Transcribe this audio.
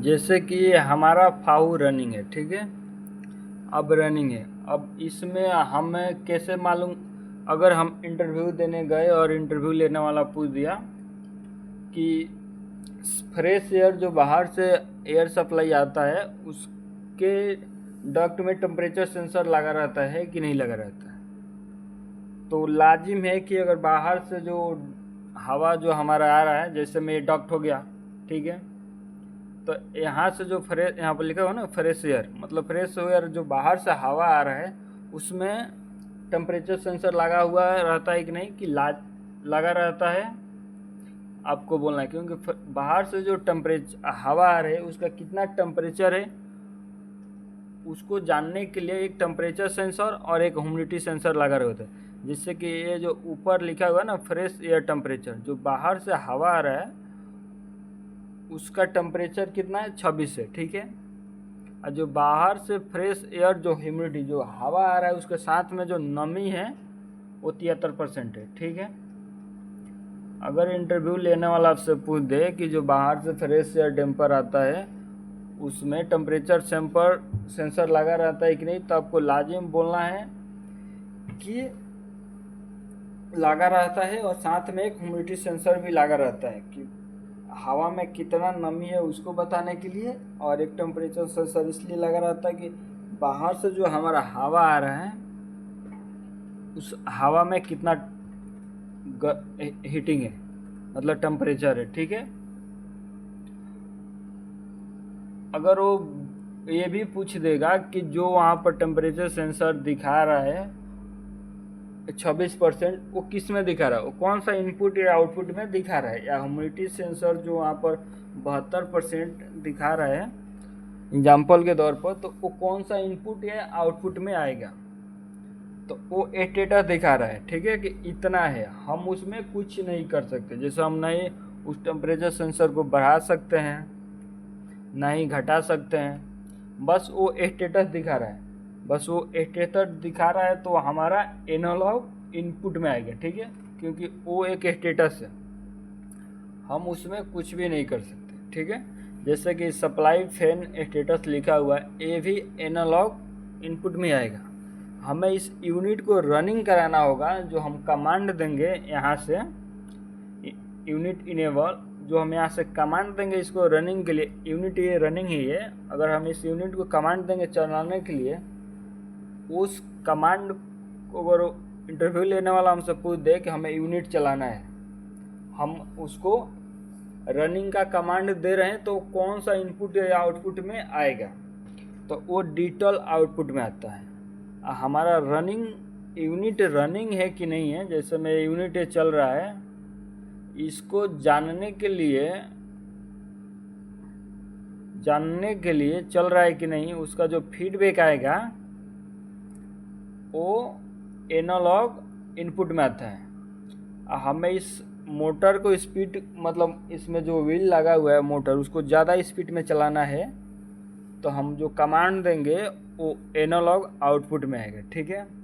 जैसे कि हमारा फाहू रनिंग है, ठीक है। अब रनिंग है, अब इसमें हमें कैसे मालूम, अगर हम इंटरव्यू देने गए और इंटरव्यू लेने वाला पूछ दिया कि फ्रेश एयर जो बाहर से एयर सप्लाई आता है उसके डक्ट में टेम्परेचर सेंसर लगा रहता है कि नहीं लगा रहता है, तो लाजिम है कि अगर बाहर से जो हवा जो हमारा आ रहा है, जैसे में ये डक्ट हो गया, ठीक है, तो यहाँ से जो फ्रेश, यहाँ पर लिखा हुआ ना फ्रेश एयर, मतलब फ्रेश एयर जो बाहर से हवा आ रहा है उसमें टेम्परेचर सेंसर लगा हुआ रहता है कि नहीं, कि लगा रहता है, आपको बोलना है। क्योंकि बाहर से जो टेम्परेचर हवा आ रही है उसका कितना टेम्परेचर है उसको जानने के लिए एक टेम्परेचर सेंसर और एक ह्यूमिडिटी सेंसर लगा रहे होते हैं। जिससे कि ये जो ऊपर लिखा हुआ है ना फ्रेश एयर टेम्परेचर, जो बाहर से हवा आ रहा है उसका टेम्परेचर कितना है, 26 है, ठीक है। और जो बाहर से फ्रेश एयर जो ह्यूमिडिटी जो हवा आ रहा है उसके साथ में जो नमी है वो 73% है, ठीक है। अगर इंटरव्यू लेने वाला आपसे पूछ दे कि जो बाहर से फ्रेश एयर टेम्पर आता है उसमें टेम्परेचर सेंसर लगा रहता है कि नहीं, तो आपको लाजिम बोलना है कि लगा रहता है, और साथ में एक ह्यूमिडिटी सेंसर भी लगा रहता है कि हवा में कितना नमी है उसको बताने के लिए, और एक टेम्परेचर सेंसर इसलिए लगा रहता है कि बाहर से जो हमारा हवा आ रहा है उस हवा में कितना हीटिंग है, मतलब टेम्परेचर है, ठीक है। अगर वो ये भी पूछ देगा कि जो वहाँ पर टेम्परेचर सेंसर दिखा रहा है 26%, वो किस में दिखा रहा है, वो कौन सा इनपुट या आउटपुट में दिखा रहा है, या ह्यूमिडिटी सेंसर जो वहाँ पर 72% दिखा रहा है एग्जाम्पल के तौर पर, तो वो कौन सा इनपुट या आउटपुट में आएगा, तो वो स्टेटस दिखा रहा है, ठीक है, कि इतना है, हम उसमें कुछ नहीं कर सकते। जैसे हम नहीं उस टेम्परेचर सेंसर को बढ़ा सकते हैं ना ही घटा सकते हैं, बस वो स्टेटस दिखा रहा है, बस वो स्टेटस दिखा रहा है, तो हमारा एनालॉग इनपुट में आएगा, ठीक है, क्योंकि वो एक स्टेटस है, हम उसमें कुछ भी नहीं कर सकते, ठीक है। जैसे कि सप्लाई फैन स्टेटस लिखा हुआ है, ये भी एनालॉग इनपुट में आएगा। हमें इस यूनिट को रनिंग कराना होगा, जो हम कमांड देंगे यहाँ से यूनिट इनेबल, जो हम यहाँ से कमांड देंगे इसको रनिंग के लिए, यूनिट ये रनिंग ही है, अगर हम इस यूनिट को कमांड देंगे चलाने के लिए, उस कमांड को अगर इंटरव्यू लेने वाला हमसे पूछ दे कि हमें यूनिट चलाना है, हम उसको रनिंग का कमांड दे रहे हैं, तो कौन सा इनपुट या आउटपुट में आएगा, तो वो डिजिटल आउटपुट में आता है। हमारा रनिंग यूनिट रनिंग है कि नहीं है, जैसे में यूनिट चल रहा है, इसको जानने के लिए चल रहा है कि नहीं, उसका जो फीडबैक आएगा वो एनालॉग इनपुट में आता है। हमें इस मोटर को स्पीड, मतलब इसमें जो व्हील लगा हुआ है मोटर, उसको ज़्यादा स्पीड में चलाना है, तो हम जो कमांड देंगे वो एनालॉग आउटपुट में आएगा, ठीक है।